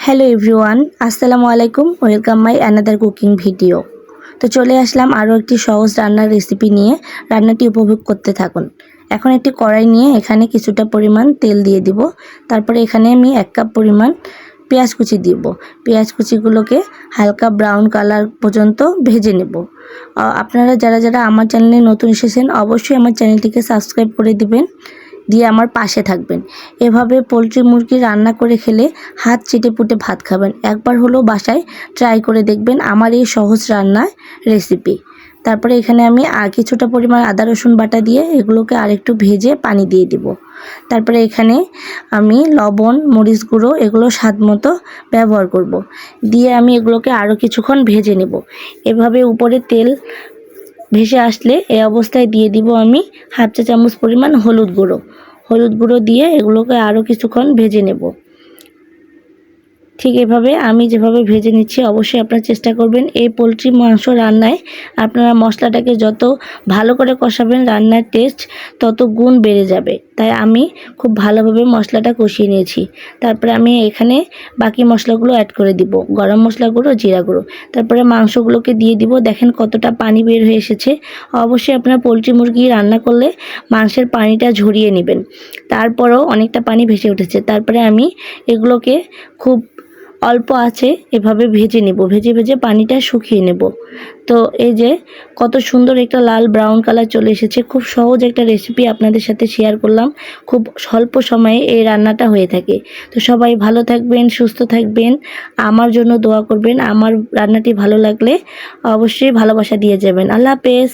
Hello everyone, আসসালামু আলাইকুম। Welcome my another cooking video. তো চলে আসলাম আরও একটি সহজ রান্নার রেসিপি নিয়ে। রান্নাটি উপভোগ করতে থাকুন। এখন একটি কড়াই নিয়ে এখানে কিছুটা পরিমাণ তেল দিয়ে দিব। তারপরে এখানে আমি 1 কাপ পরিমাণ পেঁয়াজ কুচি দিব। পেঁয়াজ কুচিগুলোকে হালকা ব্রাউন কালার পর্যন্ত ভেজে নেব। আপনারা যারা আমার চ্যানেলে নতুন এসেছেন অবশ্যই আমার চ্যানেলটিকে সাবস্ক্রাইব করে দিবেন, দিয়ে আমার পাশে থাকবেন। এভাবে পোলট্রি মুরগি রান্না করে খেলে হাত চেটেপুটে ভাত খাবেন। একবার হলেও বাসায় ট্রাই করে দেখবেন আমার এই সহজ রান্নার রেসিপি। তারপরে এখানে আমি কিছুটা পরিমাণ আদা রসুন বাটা দিয়ে এগুলোকে আরেকটু ভেজে পানি দিয়ে দিব। তারপরে এখানে আমি লবণ মরিচ গুঁড়ো এগুলো স্বাদ মতো ব্যবহার করব। দিয়ে আমি এগুলোকে আরও কিছুক্ষণ ভেজে নেব। এভাবে উপরে তেল ভেসে আসলে এই অবস্থায় দিয়ে দিব আমি হাফ চা চামচ পরিমাণ হলুদ গুঁড়ো দিয়ে এগুলোকে আরও কিছুক্ষণ ভেজে নেব। ঠিক এভাবে আমি যেভাবে ভেজে নিচ্ছি অবশ্যই আপনারা চেষ্টা করবেন এই পোলট্রি মাংস রান্নায় আপনারা মশলাটাকে যত ভালো করে কষাবেন রান্নার টেস্ট তত গুণ বেড়ে যাবে। তাই আমি খুব ভালোভাবে মশলাটা কষিয়ে নিয়েছি। তারপরে আমি এখানে বাকি মশলাগুলো অ্যাড করে দিব, গরম মশলা গুঁড়ো, জিরা গুঁড়ো। তারপরে মাংসগুলোকে দিয়ে দিব। দেখেন কতটা পানি বের হয়ে এসেছে। অবশ্যই আপনারা পোলট্রি মুরগি রান্না করলে মাংসের পানিটা ঝরিয়ে নেবেন। তারপরেও অনেকটা পানি ভেসে উঠেছে। তারপরে আমি এগুলোকে খুব অল্প আছে এভাবে ভেজে নেব, ভেজে পানিটা শুকিয়ে নেব। তো এই যে কত সুন্দর একটা লাল ব্রাউন কালার চলে এসেছে। খুব সহজ একটা রেসিপি আপনাদের সাথে শেয়ার করলাম। খুব স্বল্প সময়ে এই রান্নাটা হয়ে থাকে। তো সবাই ভালো থাকবেন, সুস্থ থাকবেন, আমার জন্য দোয়া করবেন। আমার রান্নাটি ভালো লাগলে অবশ্যই ভালোবাসা দিয়ে যাবেন। আল্লাহ হাফেজ।